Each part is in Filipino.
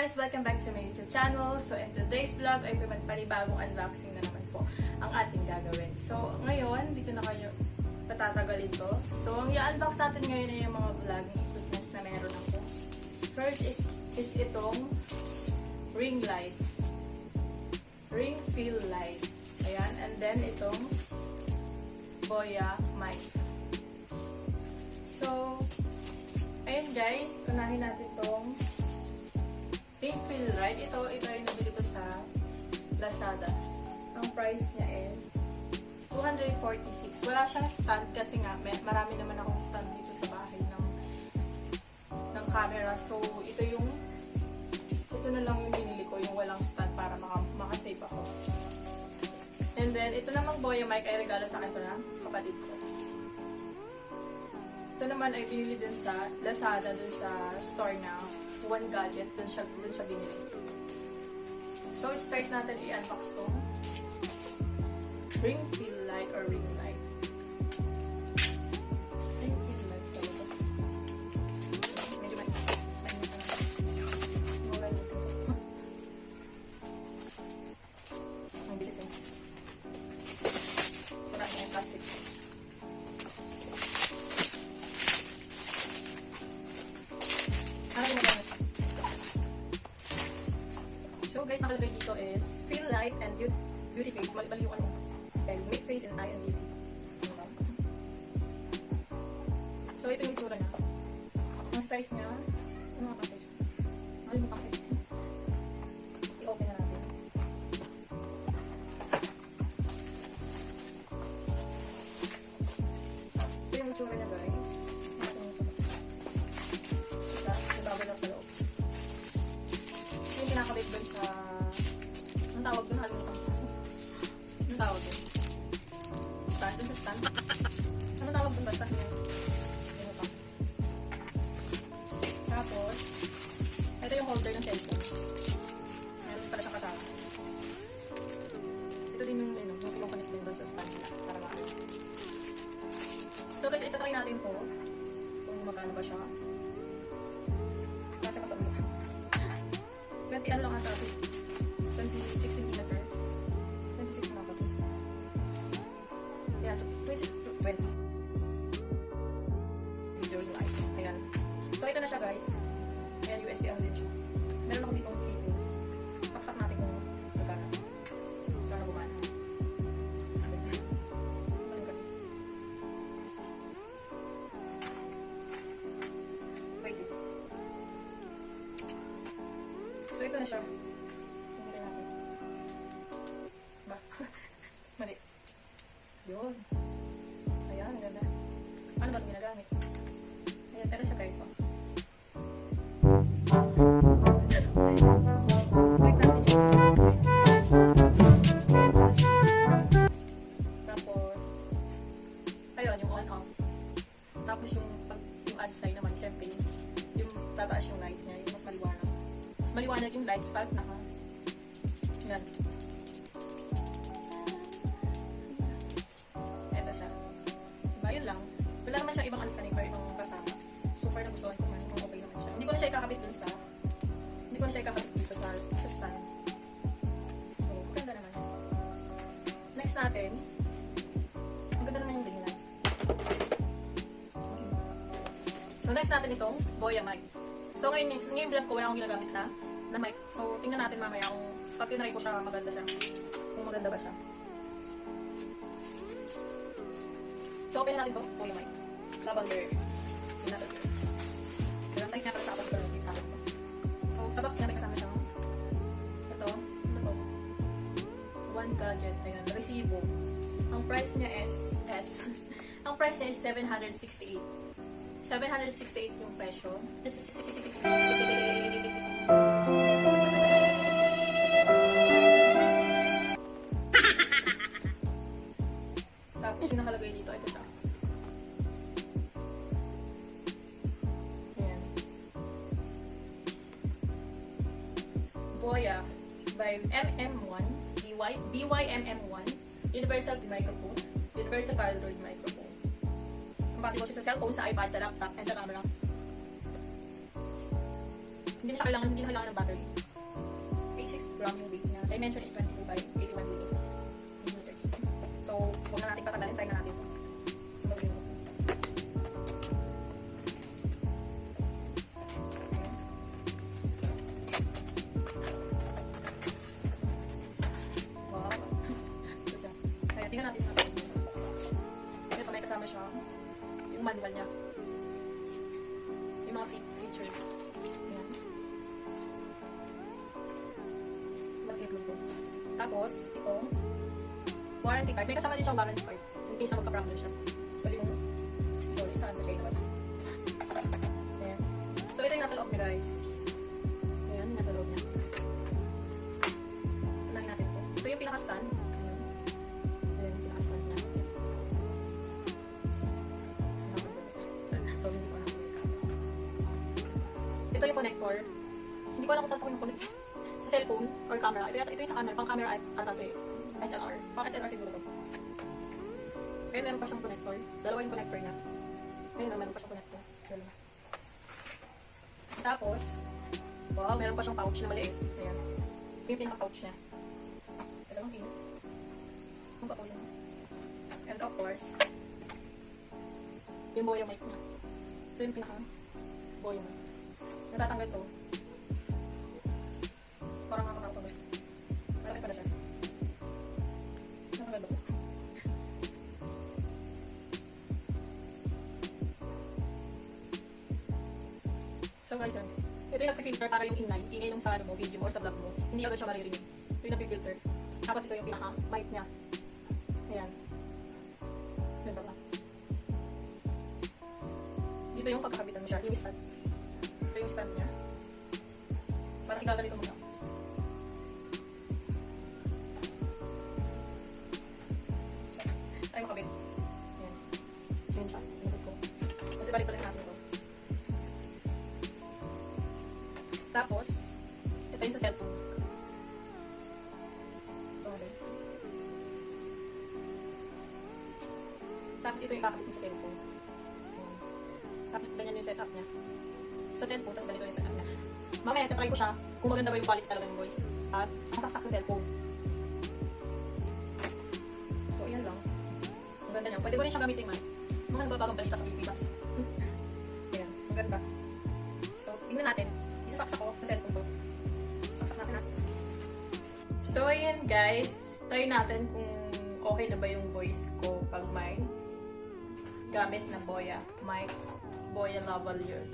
guys! Welcome back sa my YouTube channel. So in today's vlog ay may panibagong unboxing na naman po ang ating gagawin. So ngayon, dito na kayo patatagalin to. So ang i-unbox natin ngayon ay yung mga vlogging equipments na meron ako. First is itong ring light. Ring fill light. Ayan. And then itong Boya mic. So, ayun guys, unahin natin itong ring fill light. Ito ay nabili ko sa Lazada. Ang price niya is 246. Wala siyang stand kasi nga marami naman akong stand dito sa bahay ng camera. So, ito na lang yung binili ko, yung walang stand para makasave ako. And then, ito namang Boya mic ay regalo sa akin ko na kapatid ko. Ito naman ay binili din sa Lazada, dun sa store na One Gadget, dun siya binili. So, start natin i-unbox to ring fill light or ring light. Ring fill light talaga. Medyo may mura nito. Ang bilis eh. Wala na yung plastic. So guys, nakalagay dito is fill light and beauty face. Mali yung ano. Make face and eye and beauty. So ito yung itsura niya. Ang size niya, ano nga pa size? Mahal mo pakit. I-open na natin. Ito yung itsura niya guys. Ibabaw lang sa loob. Ito yung kinakabit doon sa... Anong tawag doon? Halimutan ko. Anong tawag doon? Stand? Doon sa stand? Anong tawag doon ba? Stand niya? Tapos, ito yung holder ng cellphone. Meron pala siyang kasama. Ito din yung pinong-connect din doon sa stand nila. Para maano. So guys, itatry natin to. Kung magkano ba siya. Kasya pa sa ulo. 20 ano lang ata ito. 26 cm. 26 na ba ito? Ayan, 20. Video light. Ayan. So ito na siya guys. Ayan, USB ang legit. Meron ako ditong cable. Saksak natin kung magkano. Sana gumana. Galing kasi. Wait. So ito na siya. Tingnan natin. Ba? Mali. Yun. Ayan, ganda. Ano ba ito ginagamit? Ayan, pero siya guys. Click natin yun. Tapos, ayun, yung on-off. Tapos yung ad side naman, syempre, yung tataas yung light niya, yung mas maliwanag. Mas maliwanag yung lights pag yan. Eto siya. Diba, yun lang. Wala naman siya ibang alkanik or ibang kasama. Super nagustuhan ko man. Okay naman siya. Hindi ko na siya ikakabit dun sa dito sa stand. So, maganda naman yun. Next natin, maganda naman yung ring lights. So, next natin itong Boya mic. So, ngayon vlog ko, wala akong ginagamit na mic. So, tingnan natin mamaya kung pag tinry ko siya, maganda siya. Kung maganda ba siya. So, open natin ito. Boya mic. Lavender. Lavender. Ilang times niya para sa akin pero sa akin ito. So, sa box niya may kasama siya. Ito. Ano to? One Gadget. Ayan. Resibo. Ang price niya is ang price niya is 768. 768 yung presyo. Tapos yung nakalagay dito, ito siya. Boya by MM1, BYMM1, Universal Microphone, Universal Cardioid Microphone. Compatible siya sa cellphone, sa iPad, sa laptop, and sa camera. hindi na kailangan ng battery. 86 gram yung weight niya. Dimension is 22 by 81 millimeters. So, huwag na natin patagalin. Try na natin. So, gawin mo. Wow. Ito siya. Kaya, tingnan natin yung nasa inyo. Ito, may kasama siya. Yung manual niya. Yung mga features. Ayan. Mag-save ko. Tapos, ito, warranty card. May kasama din siyang warranty card. In case na magka-problem siya. Pwede mo. Sorry, saan sa kayo naman. Ayan. So, ito yung nasa loob niya, guys. Ayan, yung nasa loob niya. Unahin natin ito. Ito yung pinaka-stand. Ayan. Ayan yung pinaka-stand niya. So, hindi ko na ito yung connector. Hindi ko alam kung saan ito yung connector. Sa cellphone or camera. Ito yung sa camera. Pang camera at ito yung SLR. Pang SLR siguro ito. Kaya meron pa siyang connector. Dalawa yung connector niya. Ayun na, meron pa siyang connector. Dalawa. Tapos, wow, meron pa siyang pouch na maliit. Ayan. Ito yung pinaka-pouch niya. Dalawang kilo. Kung papusin mo. And of course, yung Boya mic niya. Ito yung pinaka-Boya mic. Natatanggal to. Parang nakakatawag. Malaki pala siya. Nakaganda ko. So guys, yan. Ito yung nagpifilter para yung ingay nung sa video mo or sa vlog mo. Hindi agad siya maririnig. Ito yung nagpifilter. Tapos ito yung pinaka-mic niya. Ayan. Ganda ba? Dito yung pagkakabitan mo siya. Yung stand. Ito yung stand niya. Parang igaganito mo na. Ay, makabit. Ayan. Yun siya. Inabit ko. Kasi balik-balik natin ito. Tapos, ito yung sa cellphone. Ito ulit. Tapos ito yung kakabit mo sa cellphone. Tapos ganyan yung setup niya. Sa cellphone, tapos ganito yung setup niya. Mamaya, try ko siya kung maganda ba yung quality talaga ng voice. At nakasaksak sa cellphone. So, yan lang. Ang ganda niya. Pwede mo rin siyang gamitin man. Mga nagbabagang balita sa Pilipinas. Ayan, ang ganda. So, tingnan natin. Isasaksak ko sa cellphone ko. Saksak natin natin. So, ayan guys. Try natin kung okay na ba yung voice ko pag may gamit na Boya mic. Boya lavalier.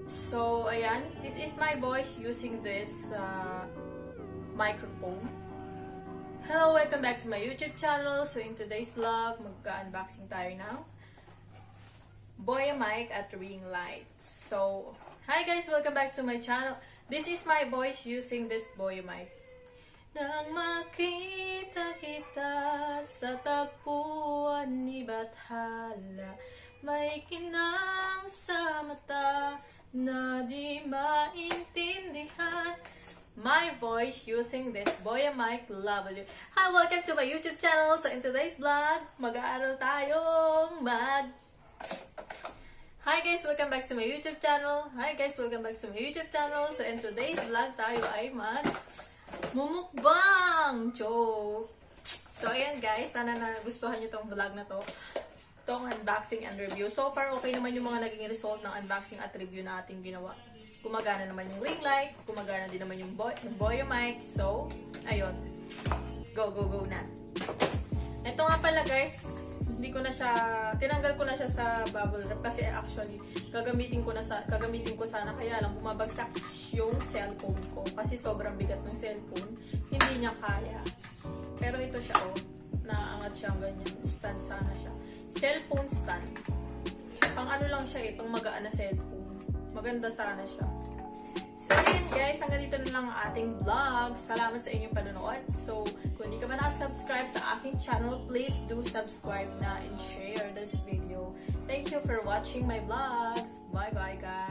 So, ayan. This is my voice using this microphone. Hello, welcome back to my YouTube channel. So, in today's vlog, mag-unboxing tayo ng Boya mic at ring light. So, hi guys, welcome back to my channel. This is my voice using this Boya mic. Nang makita kita sa tagpuan ni Bathala, may kinang sa mata na di maintindihan. My voice using this Boya mic lavalier. Hi, welcome to my YouTube channel. So in today's vlog, mag-aaral tayong Hi guys, welcome back to my YouTube channel. Hi guys, welcome back to my YouTube channel. So in today's vlog, tayo ay mumukbang! Joke! So ayan guys, sana nagustuhan nyo tong vlog na to. Tong unboxing and review. So far, okay naman yung mga naging result ng unboxing at review na ating ginawa. Gumagana naman yung ring light. Gumagana din naman yung Boya mic. So, ayun. Go, go, go na. Ito nga pala guys, tinanggal ko na siya sa bubble wrap kasi actually, gagamitin ko sana, kaya lang bumabagsak yung cellphone ko. Kasi sobrang bigat ng cellphone. Hindi niya kaya. Pero ito siya, oh. Naangat siya ganyan. Stand sana siya. Cellphone stand. Pang ano lang siya, pang magaan na cellphone. Maganda sana siya. So, yun guys, hanggang dito na lang ang ating vlog. Salamat sa inyong panonood. So, kung hindi ka pa nakasubscribe sa aking channel, please do subscribe na and share this video. Thank you for watching my vlogs. Bye-bye guys!